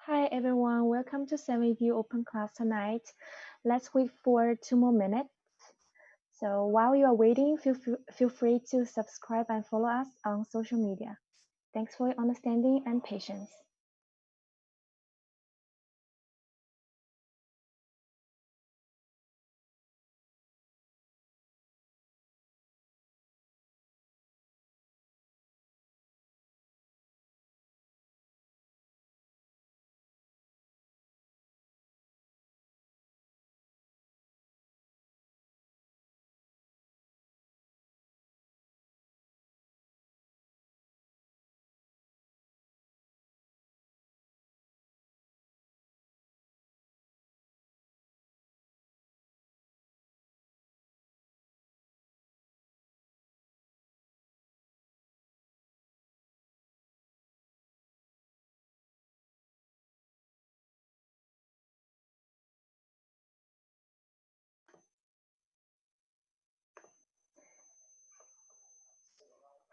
Hi everyone, welcome to 7 Open Class tonight. Let's wait for 2 more minutes. So while you are waiting, feel free to subscribe and follow us on social media. Thanks for your understanding and patience.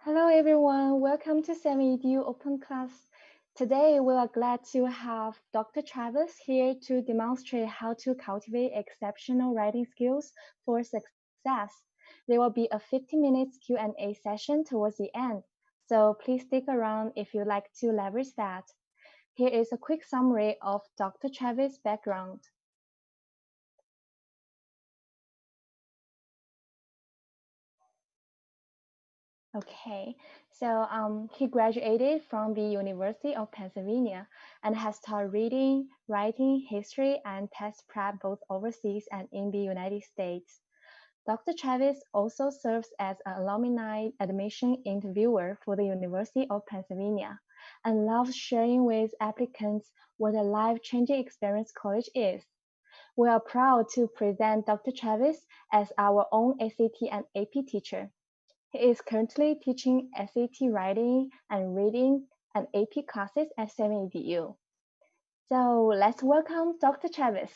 Hello everyone, welcome to 7 Open Class. Today we are glad to have Dr. Travis here to demonstrate how to cultivate exceptional writing skills for success. There will be a 15 minutes Q&A session towards the end, so please stick around if you'd like to leverage that. Here is a quick summary of Dr. Travis' background. Okay, so he graduated from the University of Pennsylvania and has taught reading, writing, history, and test prep both overseas and in the United States. Dr. Travis also serves as an alumni admission interviewer for the University of Pennsylvania and loves sharing with applicants what a life-changing experience college is. We are proud to present Dr. Travis as our own SAT and AP teacher. He is currently teaching SAT writing and reading and AP classes at 7EDU. So let's welcome Dr. Travis.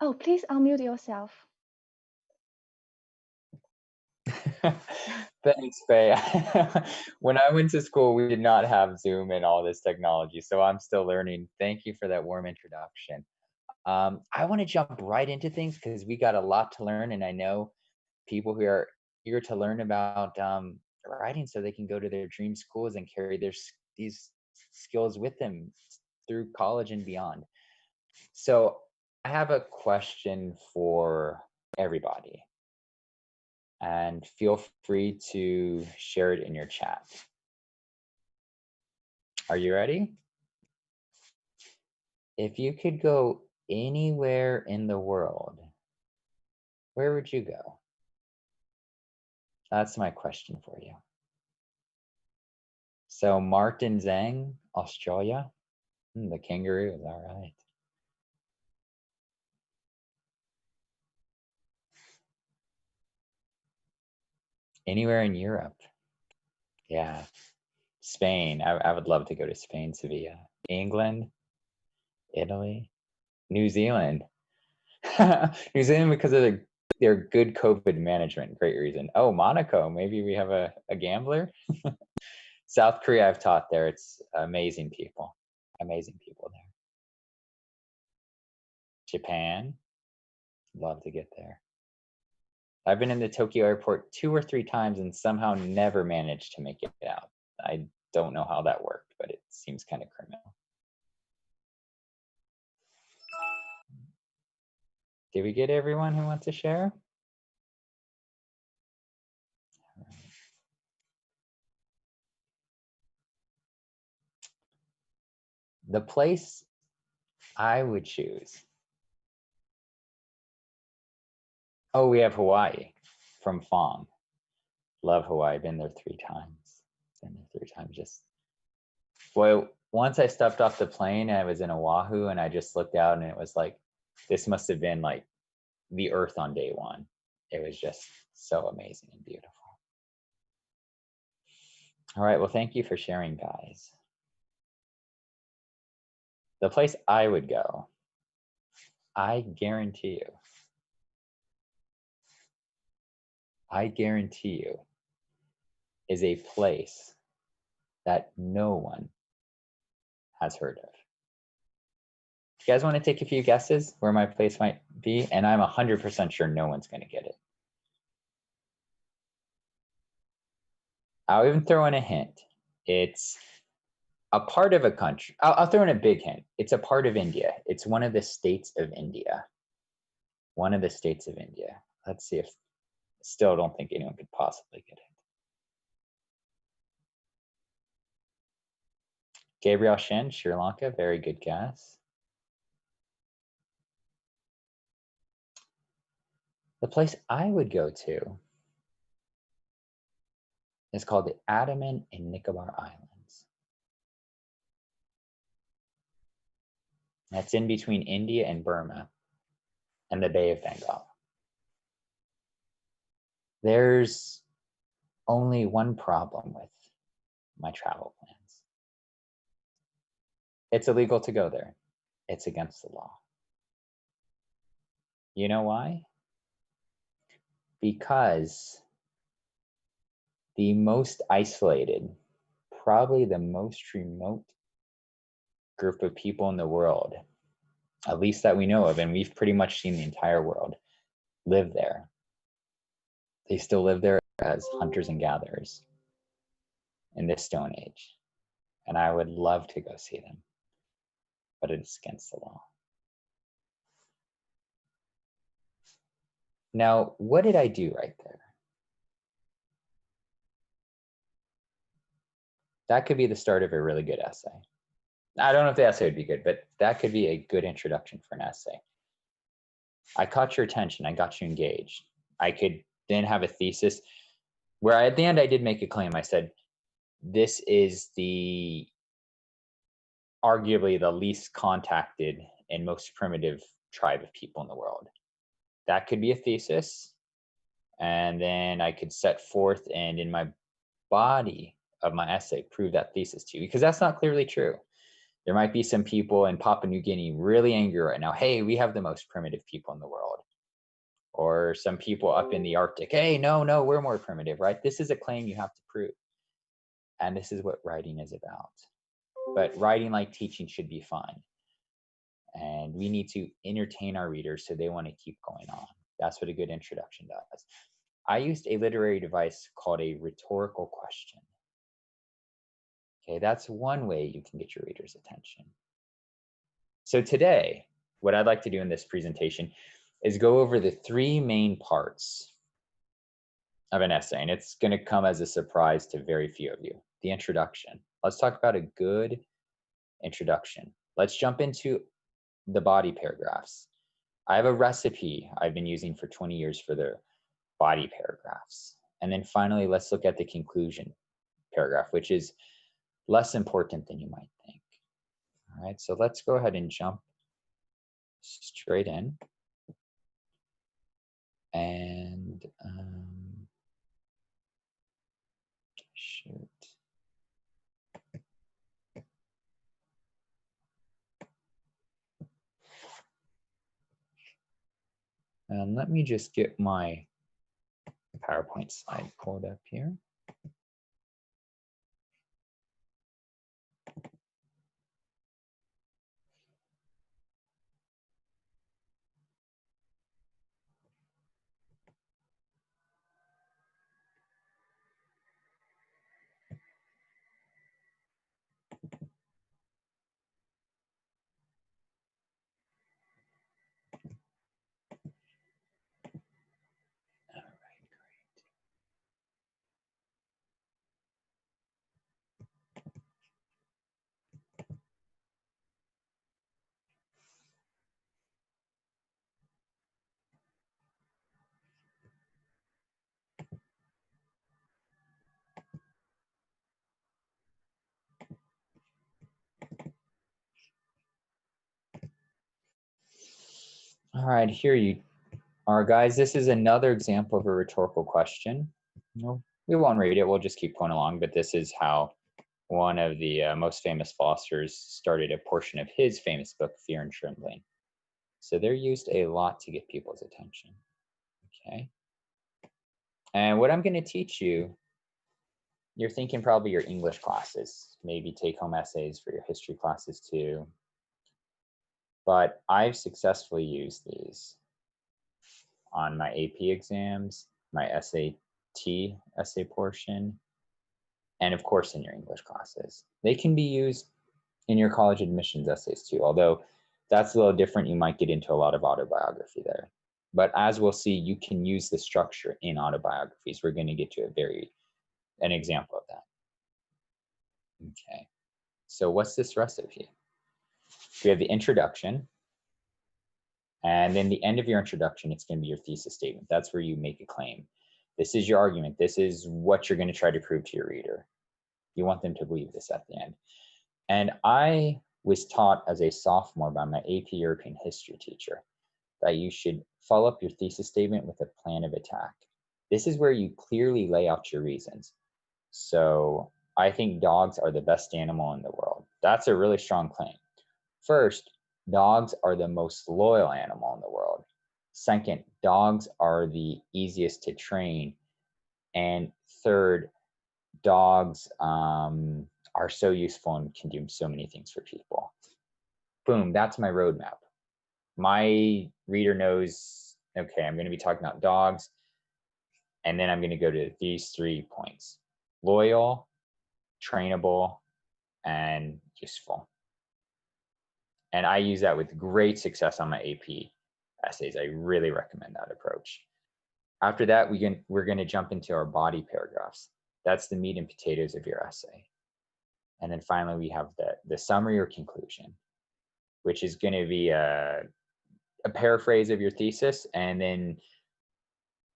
Oh, please unmute yourself. Thanks, Faye. When I went to school, we did not have Zoom and all this technology, so I'm still learning. Thank you for that warm introduction. I want to jump right into things because we got a lot to learn, and I know people who are eager to learn about writing so they can go to their dream schools and carry these skills with them through college and beyond. So I have a question for everybody, and feel free to share it in your chat. Are you ready? If you could go anywhere in the world, where would you go? That's my question for you. So Martin Zhang, Australia. The kangaroo is all right. Anywhere in Europe. Yeah. Spain. I would love to go to Spain, Sevilla. England, Italy, New Zealand. New Zealand because of their good COVID management. Great reason. Oh, Monaco. Maybe we have a gambler. South Korea, I've taught there. It's amazing people. Amazing people there. Japan. Love to get there. I've been in the Tokyo airport 2 or 3 times and somehow never managed to make it out. I don't know how that worked, but it seems kind of criminal. Did we get everyone who wants to share? The place I would choose. Oh, we have Hawaii from Fong. Love Hawaii. Been there 3 times. Been there 3 times. Just, boy, once I stepped off the plane, I was in Oahu and I just looked out and it was like, this must have been like the earth on day one. It was just so amazing and beautiful. All right, well, thank you for sharing, guys. The place I would go, I guarantee you, is a place that no one has heard of. You guys want to take a few guesses where my place might be? And I'm 100% sure no one's going to get it. I'll even throw in a hint. It's a part of a country. I'll throw in a big hint. It's a part of India. It's one of the states of India. One of the states of India. Let's see if, still don't think anyone could possibly get it. Gabriel Shin, Sri Lanka, very good guess. The place I would go to is called the Andaman and Nicobar Islands. That's in between India and Burma and the Bay of Bengal. There's only one problem with my travel plans. It's illegal to go there. It's against the law. You know why? Because the most isolated, probably the most remote group of people in the world, at least that we know of, and we've pretty much seen the entire world, live there. They still live there as hunters and gatherers in this stone age. And I would love to go see them, but it's against the law. Now, what did I do right there? That could be the start of a really good essay. I don't know if the essay would be good, but that could be a good introduction for an essay. I caught your attention. I got you engaged. I could then have a thesis where at the end I did make a claim. I said, this is arguably the least contacted and most primitive tribe of people in the world. That could be a thesis. And then I could set forth and in my body of my essay prove that thesis to you, because that's not clearly true. There might be some people in Papua New Guinea really angry right now. Hey, we have the most primitive people in the world. Or some people up in the Arctic. Hey, no, we're more primitive, right? This is a claim you have to prove. And this is what writing is about. But writing, like teaching, should be fun. And we need to entertain our readers so they want to keep going on. That's what a good introduction does. I used a literary device called a rhetorical question. Okay, that's one way you can get your readers' attention. So today, what I'd like to do in this presentation is go over the three main parts of an essay, and it's going to come as a surprise to very few of you. The introduction. Let's talk about a good introduction. Let's jump into the body paragraphs. I have a recipe I've been using for 20 years for the body paragraphs. And then finally, let's look at the conclusion paragraph, which is less important than you might think. All right, so let's go ahead and jump straight in. And shoot. And let me just get my PowerPoint slide pulled up here. All right, here you are, guys. This is another example of a rhetorical question. No, we won't read it. We'll just keep going along. But this is how one of the most famous philosophers started a portion of his famous book, Fear and Trembling. So they're used a lot to get people's attention. Okay. And what I'm going to teach you you're thinking probably your English classes, maybe take home essays for your history classes too. But I've successfully used these on my AP exams, my SAT essay portion, and of course in your English classes. They can be used in your college admissions essays too, although that's a little different. You might get into a lot of autobiography there. But as we'll see, you can use the structure in autobiographies. We're going to get to an example of that. Okay, so what's this recipe? We have the introduction, and then the end of your introduction, it's going to be your thesis statement. That's where you make a claim. This is your argument. This is what you're going to try to prove to your reader. You want them to believe this at the end. And I was taught as a sophomore by my AP European history teacher that you should follow up your thesis statement with a plan of attack. This is where you clearly lay out your reasons. So I think dogs are the best animal in the world. That's a really strong claim. First, dogs are the most loyal animal in the world. Second, dogs are the easiest to train. And third, dogs are so useful and can do so many things for people. Boom, that's my roadmap. My reader knows, okay, I'm going to be talking about dogs, and then I'm going to go to these 3 points: loyal, trainable, and useful. And I use that with great success on my AP essays. I really recommend that approach. After that, we're going to jump into our body paragraphs. That's the meat and potatoes of your essay. And then finally, we have the summary or conclusion, which is going to be a paraphrase of your thesis, and then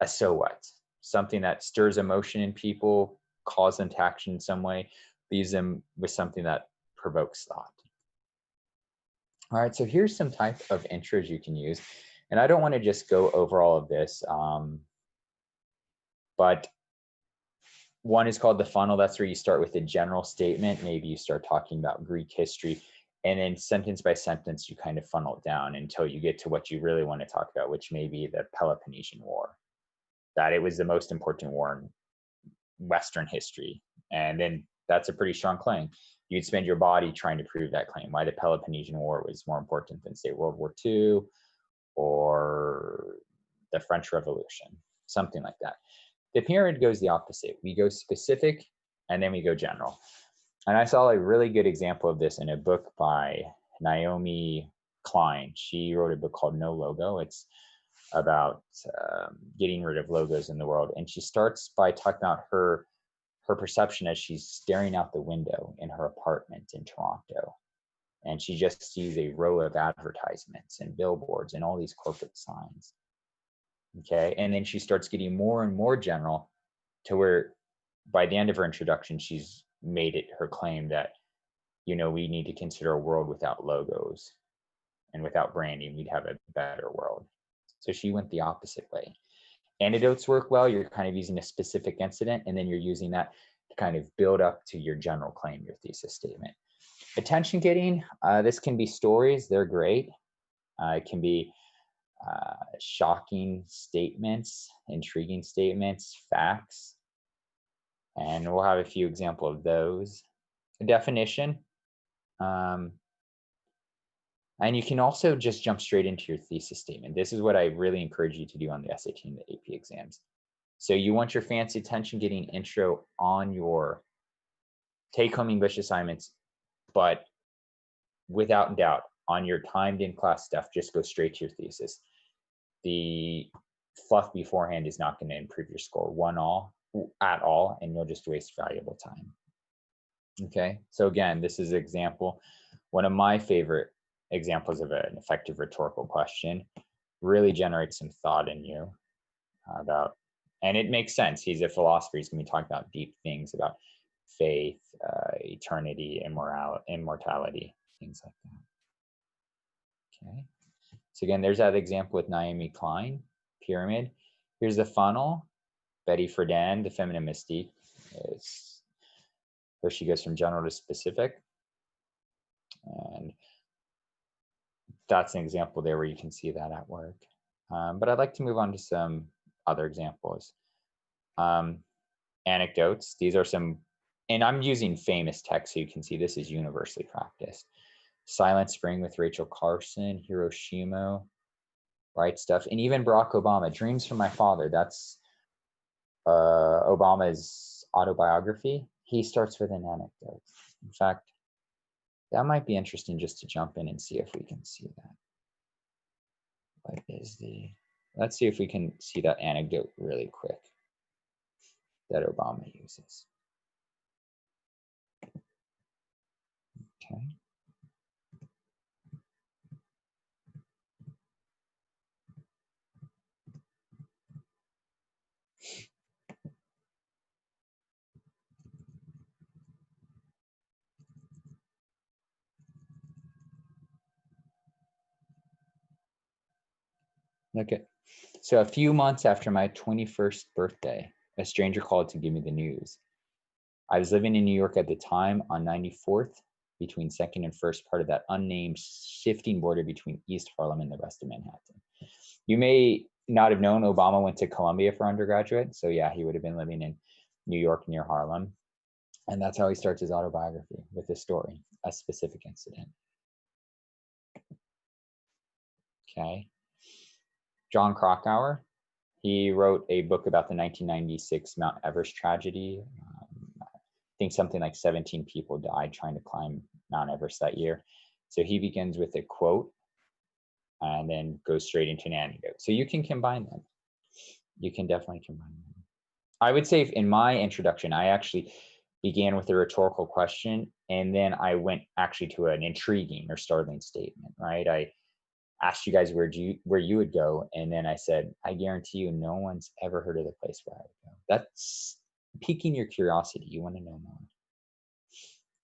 a so what, something that stirs emotion in people, calls them to action in some way, leaves them with something that provokes thought. All right, so here's some type of intros you can use. And I don't want to just go over all of this, but one is called the funnel. That's where you start with a general statement. Maybe you start talking about Greek history, and then sentence by sentence, you kind of funnel it down until you get to what you really want to talk about, which may be the Peloponnesian War, that it was the most important war in Western history. And then that's a pretty strong claim. You'd spend your body trying to prove that claim, why the Peloponnesian War was more important than, say, World War II or the French Revolution, something like that. The pyramid goes the opposite. We go specific, and then we go general. And I saw a really good example of this in a book by Naomi Klein. She wrote a book called No Logo. It's about getting rid of logos in the world. And she starts by talking about her perception as she's staring out the window in her apartment in Toronto. And she just sees a row of advertisements and billboards and all these corporate signs. Okay. And then she starts getting more and more general to where by the end of her introduction, she's made it her claim that, we need to consider a world without logos and without branding. We'd have a better world. So she went the opposite way. Anecdotes work well. You're kind of using a specific incident, and then you're using that to kind of build up to your general claim, your thesis statement. Attention getting, this can be stories. They're great. It can be shocking statements, intriguing statements, facts. And we'll have a few examples of those. A definition. And you can also just jump straight into your thesis statement. This is what I really encourage you to do on the SAT and the AP exams. So you want your fancy attention getting intro on your take-home English assignments, but without doubt, on your timed in class stuff, just go straight to your thesis. The fluff beforehand is not going to improve your score at all, and you'll just waste valuable time. Okay, so again, this is an example. One of my favorite examples of an effective rhetorical question really generates some thought in you about, and it makes sense. He's a philosopher. He's going to be talking about deep things about faith, eternity, immortality, things like that. Okay. So again, there's that example with Naomi Klein, pyramid. Here's the funnel. Betty Friedan, the feminine mystique, is where she goes from general to specific. And that's an example there where you can see that at work. But I'd like to move on to some other examples. Anecdotes. These are some and I'm using famous text so you can see this is universally practiced. Silent Spring with Rachel Carson, Hiroshima, right stuff, and even Barack Obama, Dreams from My Father. That's Obama's autobiography. He starts with an anecdote. In fact, that might be interesting just to jump in and see if we can see that. What is the, let's see if we can see that anecdote really quick that Obama uses. Okay. Okay. So a few months after my 21st birthday, a stranger called to give me the news. I was living in New York at the time on 94th, between second and first part of that unnamed shifting border between East Harlem and the rest of Manhattan. You may not have known Obama went to Columbia for undergraduate. So yeah, he would have been living in New York near Harlem. And that's how he starts his autobiography, with this story, a specific incident. Okay. John Krakauer, he wrote a book about the 1996 Mount Everest tragedy. I think something like 17 people died trying to climb Mount Everest that year. So he begins with a quote and then goes straight into an anecdote. So you can combine them. You can definitely combine them. I would say in my introduction, I actually began with a rhetorical question, and then I went actually to an intriguing or startling statement, right? I asked you guys where you would go, and then I said, I guarantee you no one's ever heard of the place where I would go. That's piquing your curiosity. You want to know more.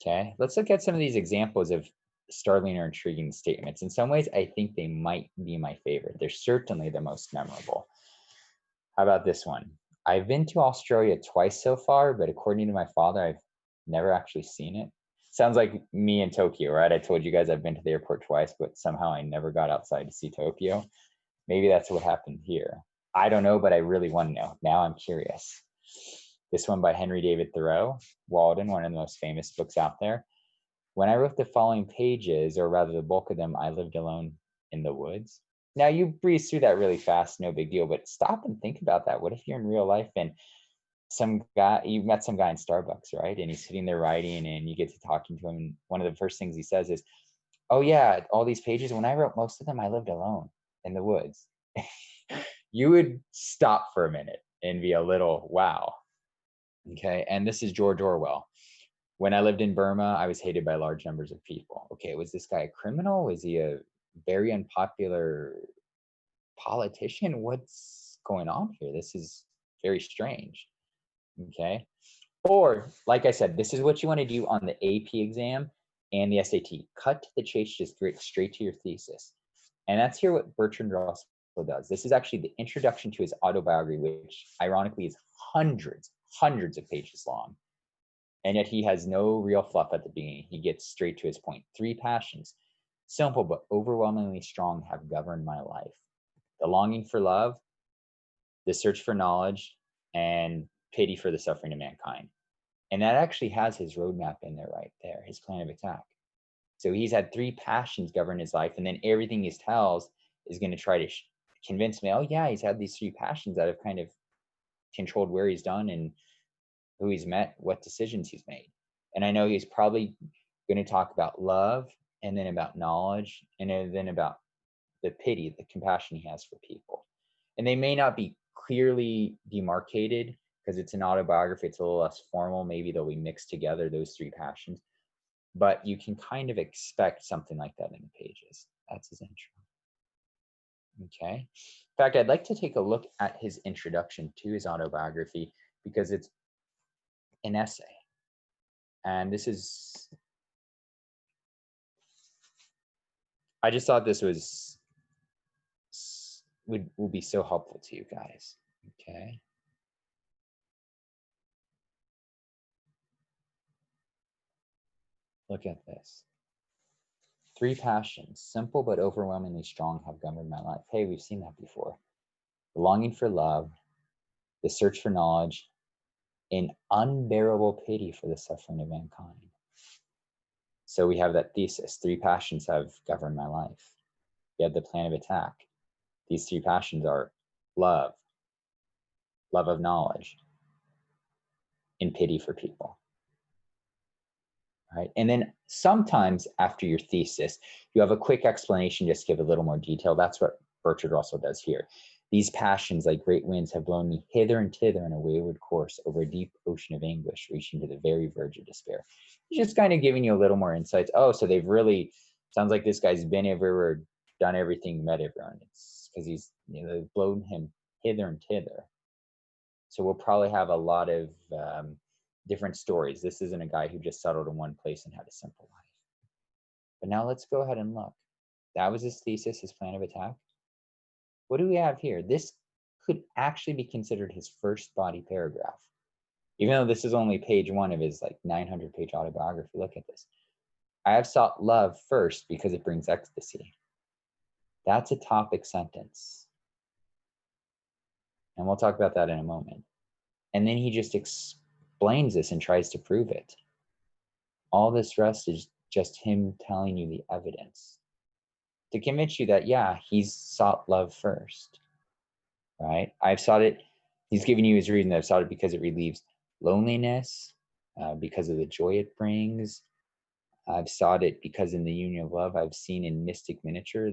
Okay, let's look at some of these examples of startling or intriguing statements. In some ways, I think they might be my favorite. They're certainly the most memorable. How about this one? I've been to Australia twice so far, but according to my father, I've never actually seen it. Sounds like me in Tokyo, right? I told you guys I've been to the airport twice, but somehow I never got outside to see Tokyo. Maybe that's what happened here. I don't know, but I really want to know. Now I'm curious. This one by Henry David Thoreau, Walden, one of the most famous books out there. When I wrote the following pages, or rather the bulk of them, I lived alone in the woods. Now you breeze through that really fast, no big deal, but stop and think about that. What if you're in real life and some guy, you met some guy in Starbucks, right? And he's sitting there writing and you get to talking to him. And one of the first things he says is, oh yeah, all these pages, when I wrote most of them, I lived alone in the woods. You would stop for a minute and be a little, wow. Okay, and this is George Orwell. When I lived in Burma, I was hated by large numbers of people. Okay, was this guy a criminal? Was he a very unpopular politician? What's going on here? This is very strange. Okay. Or, like I said, this is what you want to do on the AP exam and the SAT. Cut to the chase, just get straight to your thesis. And that's here what Bertrand Russell does. This is actually the introduction to his autobiography, which ironically is hundreds of pages long. And yet he has no real fluff at the beginning. He gets straight to his point. 3 passions, simple but overwhelmingly strong, have governed my life: the longing for love, the search for knowledge, and pity for the suffering of mankind. And that actually has his roadmap in there right there, his plan of attack. So he's had 3 passions govern his life, and then everything he tells is going to try to convince me, oh yeah, he's had these 3 passions that have kind of controlled where he's done and who he's met, what decisions he's made. And I know he's probably going to talk about love, and then about knowledge, and then about the pity, the compassion he has for people. And they may not be clearly demarcated because it's an autobiography. It's a little less formal. Maybe they'll be mixed together, those 3 passions. But you can kind of expect something like that in the pages. That's his intro. Okay. In fact, I'd like to take a look at his introduction to his autobiography because it's an essay. And this is, I just thought this will be so helpful to you guys. Okay. Look at this. 3 passions, simple but overwhelmingly strong, have governed my life. Hey, we've seen that before. The longing for love, the search for knowledge, in unbearable pity for the suffering of mankind. So we have that thesis, 3 passions have governed my life. We have the plan of attack. These 3 passions are love, love of knowledge, and pity for people. Right? And then sometimes after your thesis, you have a quick explanation, just give a little more detail. That's what Bertrand Russell does here. These passions, like great winds, have blown me hither and thither in a wayward course over a deep ocean of anguish, reaching to the very verge of despair. He's just kind of giving you a little more insights. Oh, so they've really, sounds like this guy's been everywhere, done everything, met everyone. It's because he's, they've blown him hither and thither. So we'll probably have a lot of different stories. This isn't a guy who just settled in one place and had a simple life. But now let's go ahead and look. That was his thesis, his plan of attack. What do we have here? This could actually be considered his first body paragraph. Even though this is only page 1 of his like 900-page autobiography, look at this. I have sought love first because it brings ecstasy. That's a topic sentence. And we'll talk about that in a moment. And then he just explains this and tries to prove it. All this rest is just him telling you the evidence to convince you that, yeah, he's sought love first, right? I've sought it. He's giving you his reason. I've sought it because it relieves loneliness, because of the joy it brings. I've sought it because in the union of love, I've seen in mystic miniature,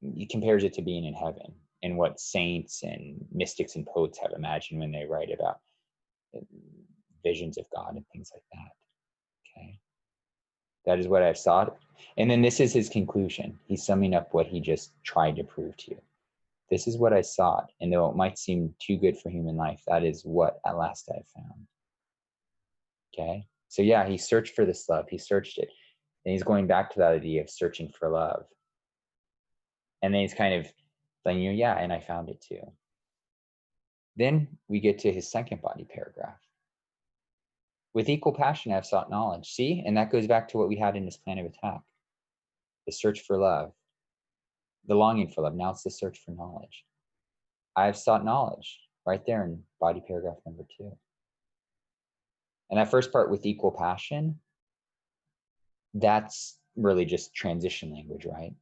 he compares it to being in heaven and what saints and mystics and poets have imagined when they write about visions of God and things like that. Okay. That is what I've sought. And then this is his conclusion. He's summing up what he just tried to prove to you. This is what I sought. And though it might seem too good for human life, that is what at last I found. Okay. So yeah, he searched for this love. He searched it. And he's going back to that idea of searching for love. And then he's kind of letting you, yeah, and I found it too. Then we get to his second body paragraph. With equal passion, I've sought knowledge. See? And that goes back to what we had in his plan of attack. The search for love, the longing for love. Now it's the search for knowledge. I've sought knowledge right there in body paragraph number 2. And that first part, with equal passion, that's really just transition language, right?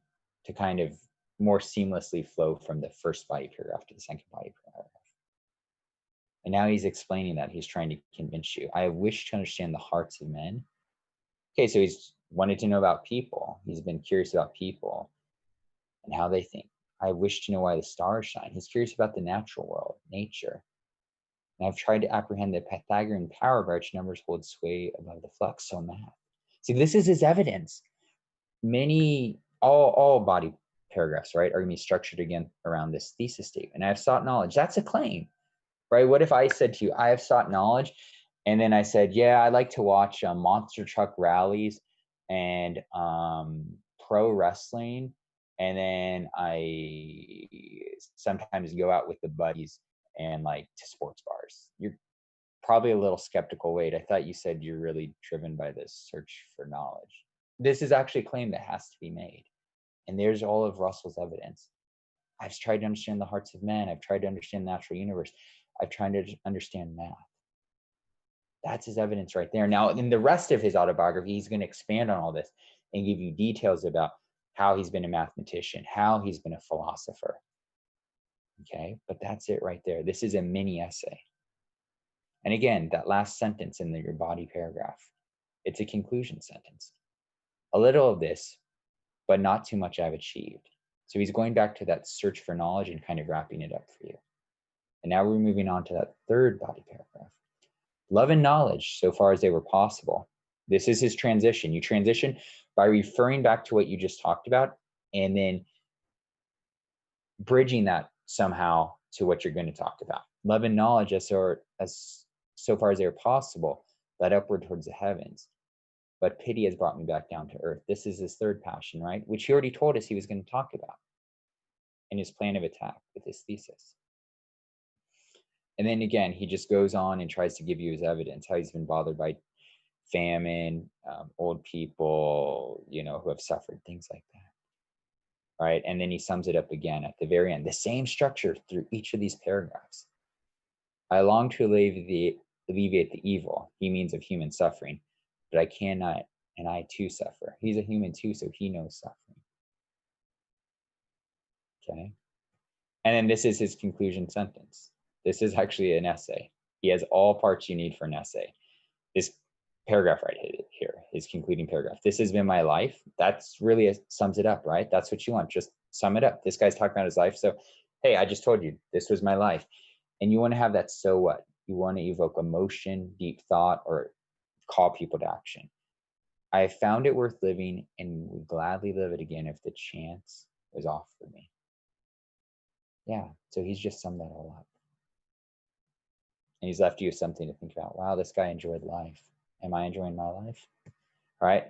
To kind of more seamlessly flow from the first body paragraph to the second body paragraph. And now he's explaining that. He's trying to convince you. I wish to understand the hearts of men. Okay, so he's wanted to know about people. He's been curious about people and how they think. I wish to know why the stars shine. He's curious about the natural world, nature. And I've tried to apprehend the Pythagorean power by which numbers hold sway above the flux. So math. See, this is his evidence. All body paragraphs, right, are going to be structured again around this thesis statement. I have sought knowledge. That's a claim, right? What if I said to you, I have sought knowledge, and then I said, yeah, I like to watch monster truck rallies and pro wrestling, and then I sometimes go out with the buddies and like to sports bars. You're probably a little skeptical. Wait, I thought you said you're really driven by this search for knowledge. This is actually a claim that has to be made. And there's all of Russell's evidence. I've tried to understand the hearts of men. I've tried to understand the natural universe. I've tried to understand math. That's his evidence right there. Now, in the rest of his autobiography, he's going to expand on all this and give you details about how he's been a mathematician, how he's been a philosopher. Okay, but that's it right there. This is a mini essay. And again, that last sentence in your body paragraph, it's a conclusion sentence. A little of this, but not too much I've achieved. So he's going back to that search for knowledge and kind of wrapping it up for you. And now we're moving on to that third body paragraph. Love and knowledge, so far as they were possible. This is his transition. You transition by referring back to what you just talked about and then bridging that somehow to what you're going to talk about. Love and knowledge, as so far as they are possible, led upward towards the heavens. But pity has brought me back down to earth. This is his third passion, right? Which he already told us he was going to talk about in his plan of attack with his thesis. And then again, he just goes on and tries to give you his evidence, how he's been bothered by famine, old people, who have suffered, things like that. Right? And then he sums it up again at the very end, the same structure through each of these paragraphs. I long to alleviate the evil, he means of human suffering, but I cannot, and I too suffer. He's a human too, so he knows suffering. Okay. And then this is his conclusion sentence. This is actually an essay. He has all parts you need for an essay. This paragraph right here, his concluding paragraph. This has been my life. That's really sums it up, right? That's what you want. Just sum it up. This guy's talking about his life. So, hey, I just told you this was my life. And you want to have that so what? You want to evoke emotion, deep thought, or call people to action. I found it worth living and would gladly live it again if the chance was offered me. Yeah, so he's just summed that all up. And he's left you with something to think about. Wow, this guy enjoyed life. Am I enjoying my life? All right.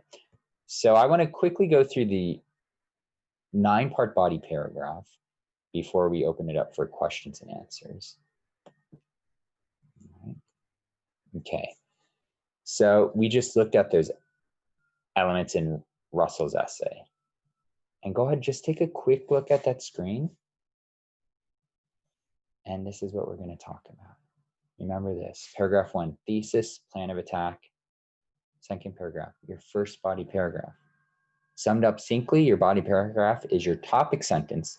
So I want to quickly go through the 9-part body paragraph before we open it up for questions and answers. All right. Okay. So we just looked at those elements in Russell's essay. And go ahead, just take a quick look at that screen. And this is what we're going to talk about. Remember this. Paragraph 1, thesis, plan of attack. Second paragraph, your first body paragraph. Summed up simply, your body paragraph is your topic sentence,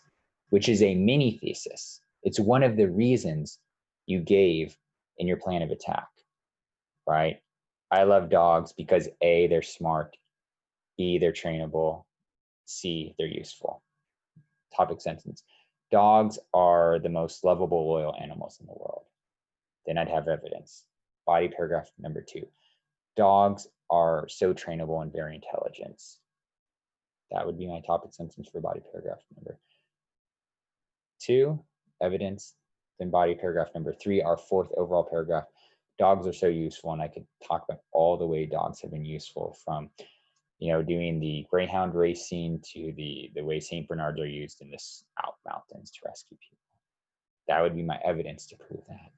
which is a mini thesis. It's one of the reasons you gave in your plan of attack, right? I love dogs because A, they're smart, B, they're trainable, C, they're useful. Topic sentence. Dogs are the most lovable, loyal animals in the world. Then I'd have evidence. Body paragraph number 2. Dogs are so trainable and very intelligent. That would be my topic sentence for body paragraph number 2, evidence. Then body paragraph number 3, our fourth overall paragraph. Dogs are so useful, and I could talk about all the way dogs have been useful, from doing the greyhound racing to the way Saint Bernards are used in the Alp mountains to rescue people. That would be my evidence to prove that.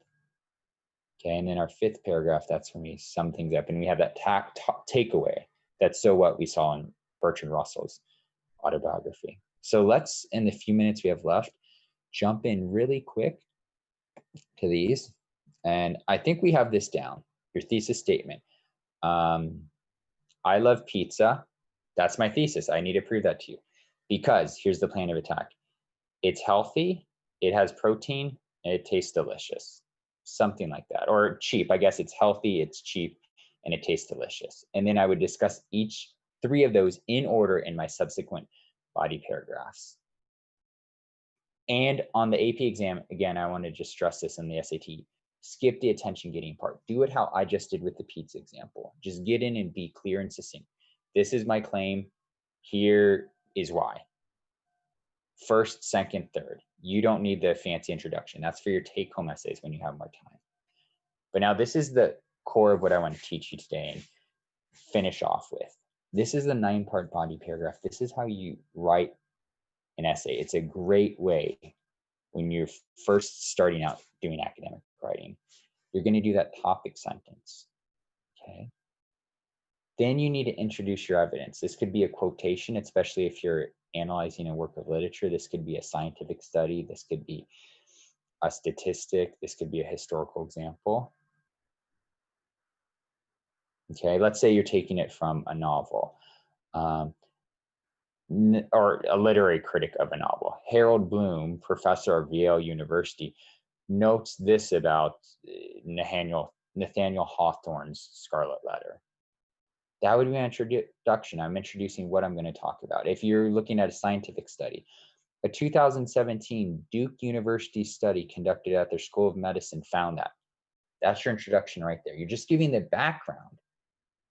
Okay, and then our 5th paragraph, that's when we sum things up, and we have that takeaway. That's so what we saw in Bertrand Russell's autobiography. So let's, in the few minutes we have left, jump in really quick to these. And I think we have this down, your thesis statement. I love pizza. That's my thesis. I need to prove that to you. Because here's the plan of attack. It's healthy, it has protein, and it tastes delicious. Something like that. Or cheap. I guess it's healthy, it's cheap, and it tastes delicious. And then I would discuss each 3 of those in order in my subsequent body paragraphs. And on the AP exam, again, I want to just stress this in the SAT. Skip the attention getting part. Do it how I just did with the pizza example. Just get in and be clear and succinct. This is my claim. Here is why. First, second, third. You don't need the fancy introduction. That's for your take-home essays when you have more time. But now this is the core of what I want to teach you today and finish off with. This is the 9-part body paragraph. This is how you write an essay. It's a great way when you're first starting out doing academic writing. You're going to do that topic sentence. Okay. Then you need to introduce your evidence. This could be a quotation, especially if you're analyzing a work of literature. This could be a scientific study. This could be a statistic. This could be a historical example. Okay, let's say you're taking it from a novel or a literary critic of a novel. Harold Bloom, professor of Yale University, notes this about Nathaniel Hawthorne's Scarlet Letter. That would be an introduction. I'm introducing what I'm going to talk about. If you're looking at a scientific study, a 2017 Duke University study conducted at their School of Medicine found that. That's your introduction right there. You're just giving the background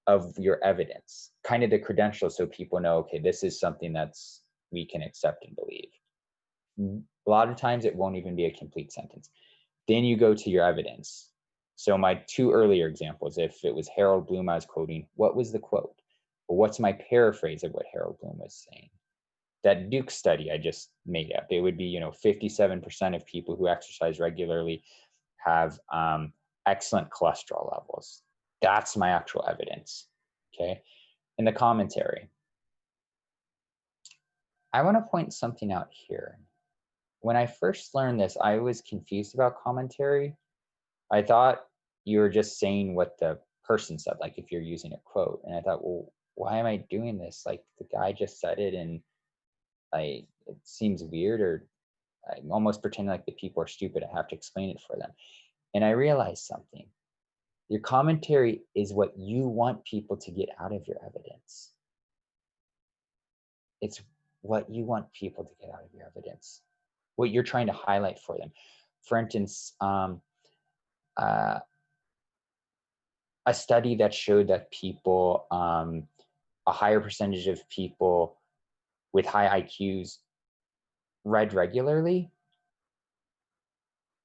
of your evidence, kind of the credentials, so people know, okay, this is something that's we can accept and believe. A lot of times it won't even be a complete sentence. Then you go to your evidence. So my 2 earlier examples, if it was Harold Bloom I was quoting, what was the quote? Or what's my paraphrase of what Harold Bloom was saying? That Duke study I just made up, it would be, 57% of people who exercise regularly have excellent cholesterol levels. That's my actual evidence. Okay. In the commentary, I want to point something out here. When I first learned this, I was confused about commentary. I thought you were just saying what the person said, like if you're using a quote. And I thought, well, why am I doing this? Like the guy just said it, and it seems weird, or I'm almost pretending like the people are stupid. I have to explain it for them. And I realized something. Your commentary is what you want people to get out of your evidence. It's what you want people to get out of your evidence, what you're trying to highlight for them. For instance, uh, a study that showed that people, a higher percentage of people with high IQs read regularly.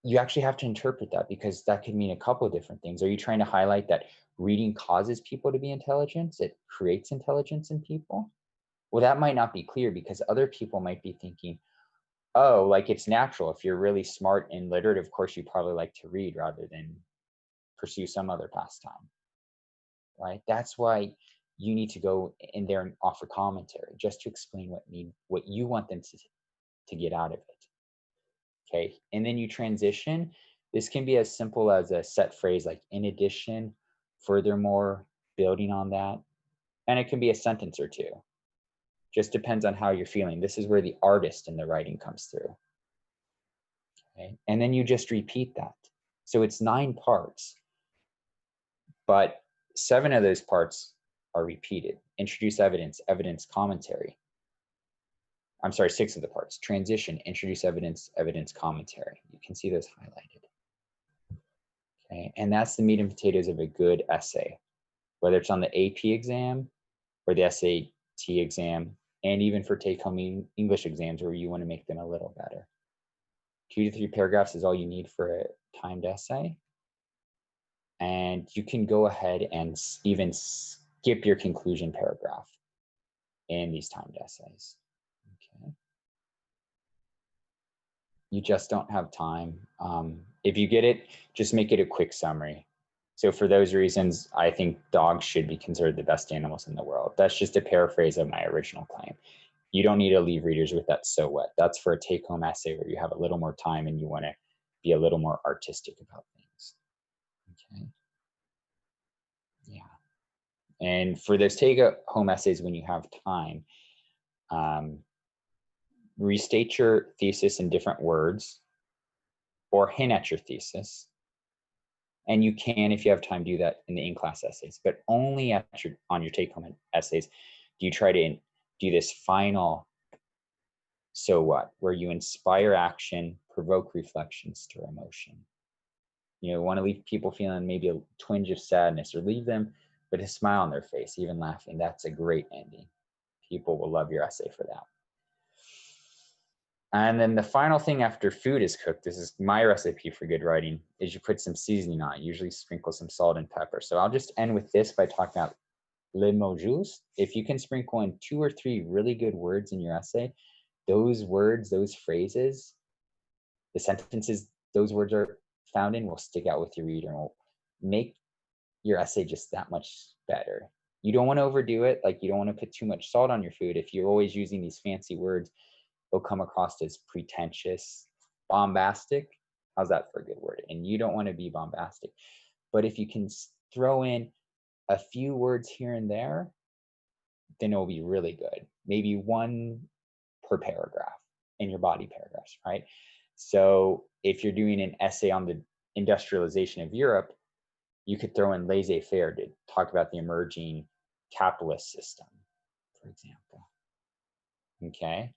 You actually have to interpret that, because that could mean a couple of different things. Are you trying to highlight that reading causes people to be intelligent? It creates intelligence in people? Well, that might not be clear, because other people might be thinking, oh, like it's natural. If you're really smart and literate, of course, you probably like to read rather than pursue some other pastime, right? That's why you need to go in there and offer commentary, just to explain what you want them to get out of it. Okay. And then you transition. This can be as simple as a set phrase like in addition, furthermore, building on that. And it can be a sentence or two. Just depends on how you're feeling. This is where the artist in the writing comes through. Okay. And then you just repeat that. So it's 9 parts, but 7 of those parts are repeated. Introduce evidence, evidence, commentary. I'm sorry, 6 of the parts. Transition, introduce evidence, evidence, commentary. You can see those highlighted. Okay. And that's the meat and potatoes of a good essay, whether it's on the AP exam or the SAT exam, and even for take-home English exams where you want to make them a little better. 2 to 3 paragraphs is all you need for a timed essay. And you can go ahead and even skip your conclusion paragraph in these timed essays. Okay. You just don't have time. If you get it, just make it a quick summary. So for those reasons, I think dogs should be considered the best animals in the world. That's just a paraphrase of my original claim. You don't need to leave readers with that so what. That's for a take-home essay where you have a little more time and you want to be a little more artistic about things. Okay. Yeah. And for those take-home essays, when you have time, restate your thesis in different words or hint at your thesis. And you can, if you have time, do that in the in-class essays, but only on your take-home essays do you try to do this final so what, where you inspire action, provoke reflection, stir emotion. You want to leave people feeling maybe a twinge of sadness, or leave them with a smile on their face, even laughing. That's a great ending. People will love your essay for that. And then the final thing after food is cooked, this is my recipe for good writing, is you put some seasoning on it, usually sprinkle some salt and pepper. So I'll just end with this by talking about les mots justes. If you can sprinkle in 2 or 3 really good words in your essay, those words, those phrases, the sentences those words are found in will stick out with your reader and will make your essay just that much better. You don't want to overdo it. Like you don't want to put too much salt on your food. If you're always using these fancy words, they'll come across as pretentious, bombastic. How's that for a good word? And you don't want to be bombastic. But if you can throw in a few words here and there, then it'll be really good. Maybe 1 per paragraph in your body paragraphs, right? So if you're doing an essay on the industrialization of Europe, you could throw in laissez-faire to talk about the emerging capitalist system, for example. Okay.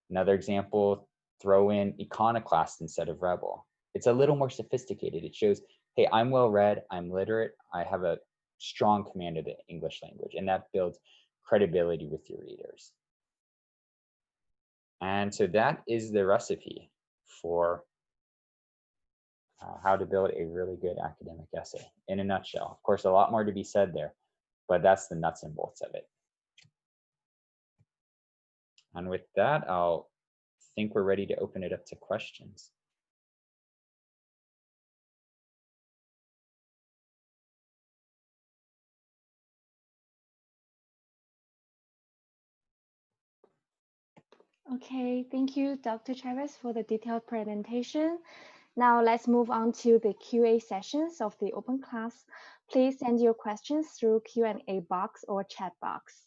Another example, throw in iconoclast instead of rebel. It's a little more sophisticated. It shows, hey, I'm well read, I'm literate, I have a strong command of the English language, and that builds credibility with your readers. And so that is the recipe for how to build a really good academic essay in a nutshell. Of course, a lot more to be said there, but that's the nuts and bolts of it. And with that, I'll think we're ready to open it up to questions. Okay, thank you, Dr. Chavez, for the detailed presentation. Now let's move on to the QA sessions of the open class. Please send your questions through Q&A box or chat box.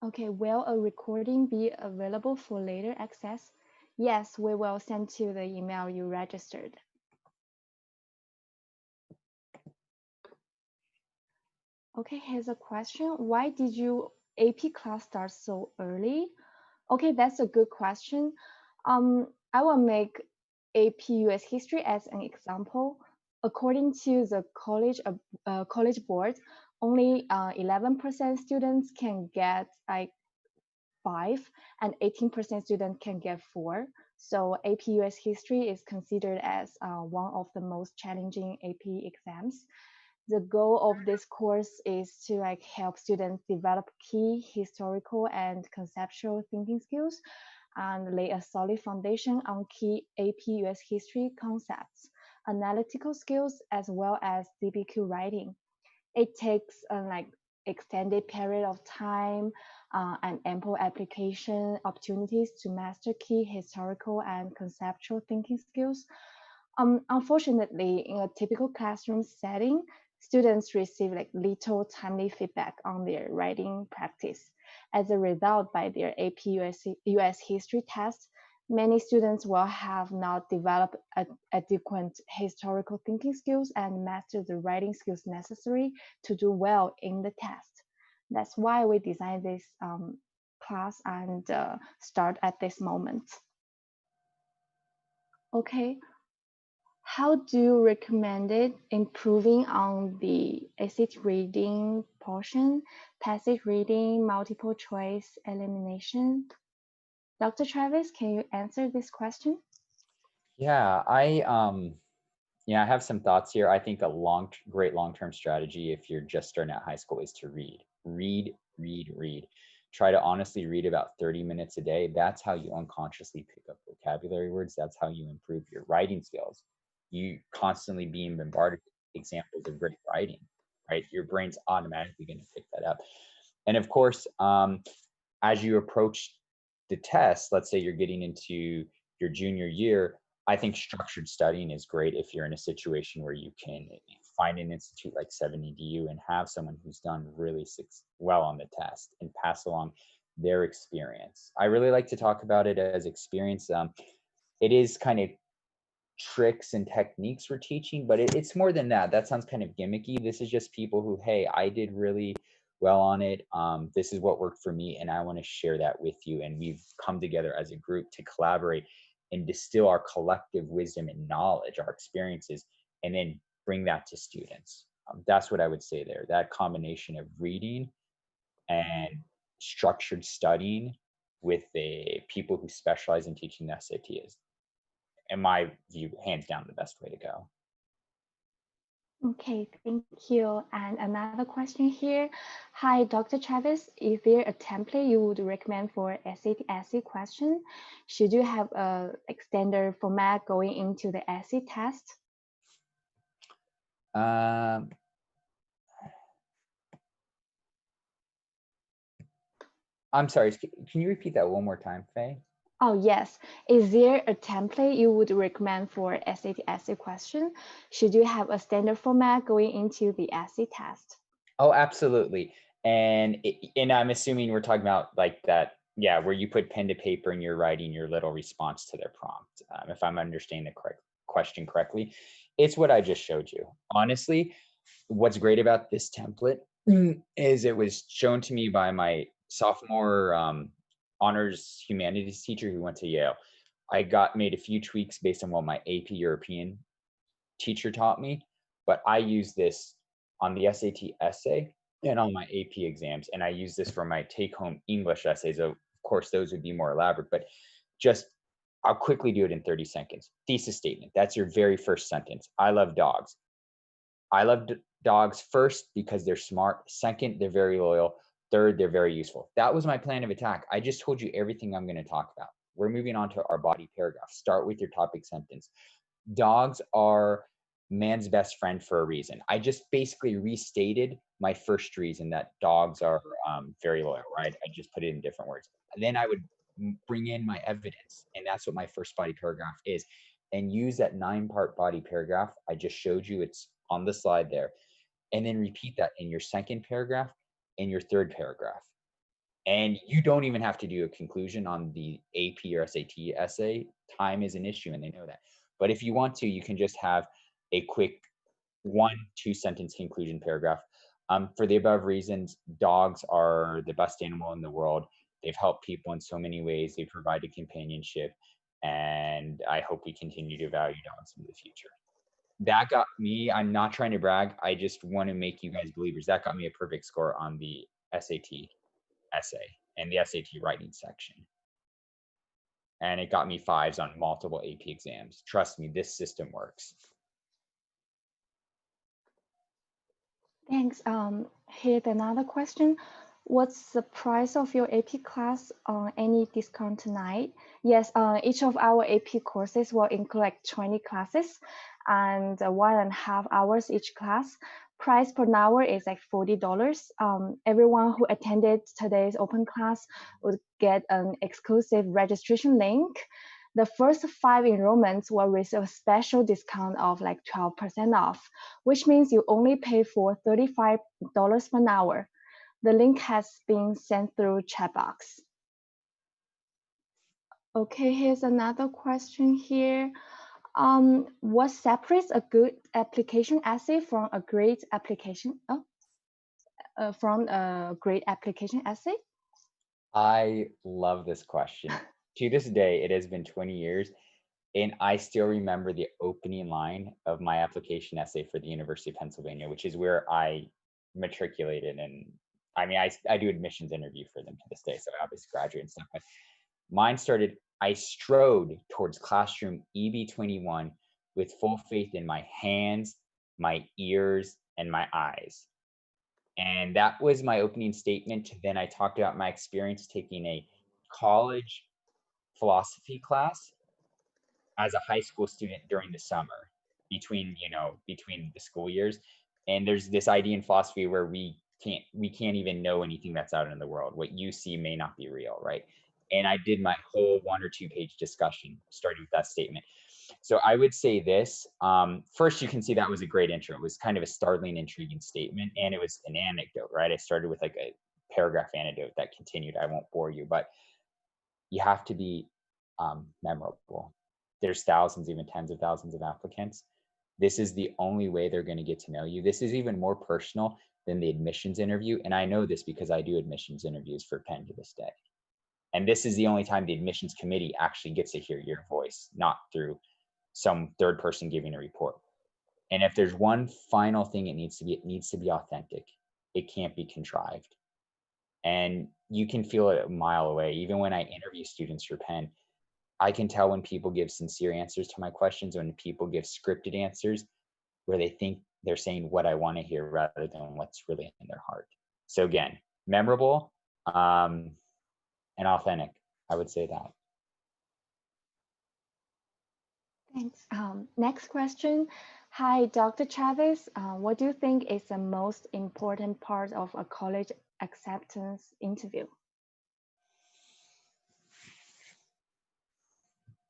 Okay, will a recording be available for later access? Yes, we will send to the email you registered. Okay, here's a question. Why did you AP class start so early? Okay, that's a good question. I will make AP US history as an example. According to the college board, only 11% students can get like 5 and 18% students can get 4. So AP US history is considered as one of the most challenging AP exams. The goal of this course is to like help students develop key historical and conceptual thinking skills and lay a solid foundation on key AP US history concepts, analytical skills, as well as DBQ writing. It takes like extended period of time and ample application opportunities to master key historical and conceptual thinking skills. Unfortunately, in a typical classroom setting, students receive like little timely feedback on their writing practice. As a result, by their AP US history test, many students will have not developed adequate historical thinking skills and master the writing skills necessary to do well in the test. That's why we designed this class and start at this moment. Okay, how do you recommend it improving on the essay reading portion, passage reading, multiple choice elimination? Dr. Travis, can you answer this question? Yeah, I have some thoughts here. I think great long-term strategy if you're just starting out high school is to read. Read, read, read. Try to honestly read about 30 minutes a day. That's how you unconsciously pick up vocabulary words. That's how you improve your writing skills. You constantly being bombarded with examples of great writing, right? Your brain's automatically going to pick that up. And of course, as you approach the test, let's say you're getting into your junior year, I think structured studying is great if you're in a situation where you can find an institute like 70DU and have someone who's done really well on the test and pass along their experience. I really like to talk about it as experience. It is kind of tricks and techniques we're teaching, but it's more than that. That sounds kind of gimmicky. This is just people who, hey, I did really well on it. This is what worked for me, and I want to share that with you. And we've come together as a group to collaborate and distill our collective wisdom and knowledge, our experiences, and then bring that to students. That's what I would say there. That combination of reading and structured studying with the people who specialize in teaching the SAT is, in my view, hands down the best way to go. Okay, thank you. And another question here. Hi, Dr. Travis. Is there a template you would recommend for SAT essay question? Should you have a like standard format going into the essay test? Um, I'm sorry. Can you repeat that one more time, Faye? Oh, yes. Is there a template you would recommend for SAT essay question? Should you have a standard format going into the essay test? Oh, absolutely. And I'm assuming we're talking about like that, yeah, where you put pen to paper and you're writing your little response to their prompt. If I'm understanding the correct question correctly, it's what I just showed you. Honestly, what's great about this template is it was shown to me by my sophomore honors humanities teacher who went to Yale. I got made a few tweaks based on what my AP European teacher taught me, but I use this on the SAT essay and on my AP exams, and I use this for my take-home English essays. Of course, those would be more elaborate, but just I'll quickly do it in 30 seconds. Thesis statement. That's your very first sentence. I love dogs. I love dogs first because they're smart. Second, they're very loyal. Third, they're very useful. That was my plan of attack. I just told you everything I'm going to talk about. We're moving on to our body paragraph. Start with your topic sentence. Dogs are man's best friend for a reason. I just basically restated my first reason that dogs are very loyal, right? I just put it in different words. And then I would bring in my evidence, and that's what my first body paragraph is. And use that 9-part body paragraph I just showed you. It's on the slide there. And then repeat that in your second paragraph and your third paragraph. And you don't even have to do a conclusion on the AP or SAT essay. Time is an issue, and they know that. But if you want to, you can just have a quick 1-2 sentence conclusion paragraph. For the above reasons, dogs are the best animal in the world. They've helped people in so many ways. They provided companionship, and I hope we continue to value dogs in the future. That got me, I'm not trying to brag, I just want to make you guys believers. That got me a perfect score on the SAT essay and the SAT writing section. And it got me 5s on multiple AP exams. Trust me, this system works. Thanks. Here's another question. What's the price of your AP class on any discount tonight? Yes, each of our AP courses will include like 20 classes and 1.5 hours each class. Price per hour is like $40. Everyone who attended today's open class would get an exclusive registration link. The first 5 enrollments will receive a special discount of like 12% off, which means you only pay for $35 per hour. The link has been sent through chat box. Okay, here's another question here. What separates a good application essay from a great application? From a great application essay? I love this question. To this day, it has been 20 years, and I still remember the opening line of my application essay for the University of Pennsylvania, which is where I matriculated. And I mean, I do admissions interview for them to this day, so I obviously graduate and stuff. But mine started, I strode towards classroom EB21 with full faith in my hands, my ears, and my eyes. And that was my opening statement. Then I talked about my experience taking a college philosophy class as a high school student during the summer between the school years. And there's this idea in philosophy where we can't even know anything that's out in the world. What you see may not be real, right? And I did my whole 1 or 2 page discussion starting with that statement. So I would say this. First, you can see that was a great intro. It was kind of a startling, intriguing statement, and it was an anecdote, right? I started with like a paragraph anecdote that continued. I won't bore you, but you have to be memorable. There's thousands, even tens of thousands of applicants. This is the only way they're going to get to know you. This is even more personal than the admissions interview. And I know this because I do admissions interviews for Penn to this day. And this is the only time the admissions committee actually gets to hear your voice, not through some third person giving a report. And if there's one final thing it needs to be authentic. It can't be contrived. And you can feel it a mile away. Even when I interview students for Penn, I can tell when people give sincere answers to my questions, when people give scripted answers where they think they're saying what I want to hear rather than what's really in their heart. So again, memorable and authentic. I would say that. Thanks. Next question. Hi, Dr. Chavez. What do you think is the most important part of a college acceptance interview?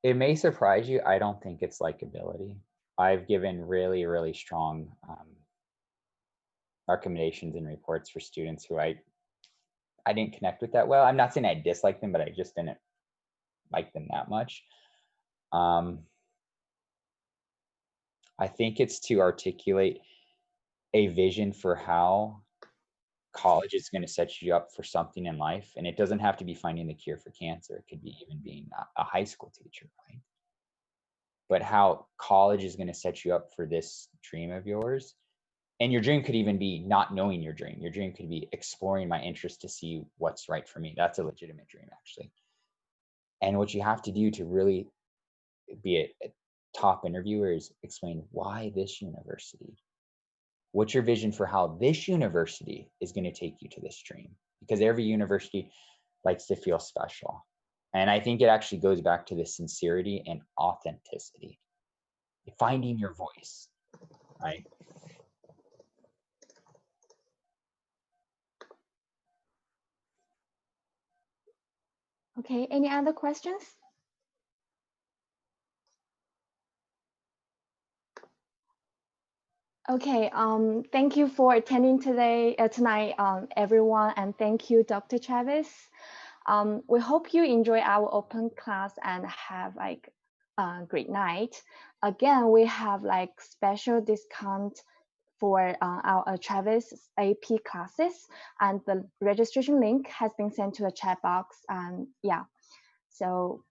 It may surprise you. I don't think it's likability. I've given really, really strong recommendations and reports for students who I didn't connect with that well. I'm not saying I dislike them, but I just didn't like them that much. I think it's to articulate a vision for how college is going to set you up for something in life. And it doesn't have to be finding the cure for cancer. It could be even being a high school teacher, right? But how college is going to set you up for this dream of yours. And your dream could even be not knowing your dream. Your dream could be exploring my interest to see what's right for me. That's a legitimate dream, actually. And what you have to do to really be a top interviewer is explain why this university. What's your vision for how this university is going to take you to this dream? Because every university likes to feel special. And I think it actually goes back to the sincerity and authenticity, finding your voice. Bye. Okay, any other questions? Okay, thank you for attending tonight, everyone, and thank you, Dr. Travis. We hope you enjoy our open class and have like a great night. Again, we have like special discount for our Travis AP classes, and the registration link has been sent to the chat box. And yeah, so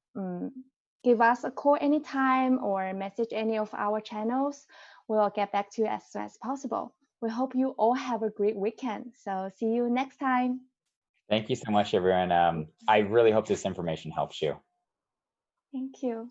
give us a call anytime or message any of our channels. We'll get back to you as soon as possible. We hope you all have a great weekend. So see you next time. Thank you so much, everyone. I really hope this information helps you. Thank you.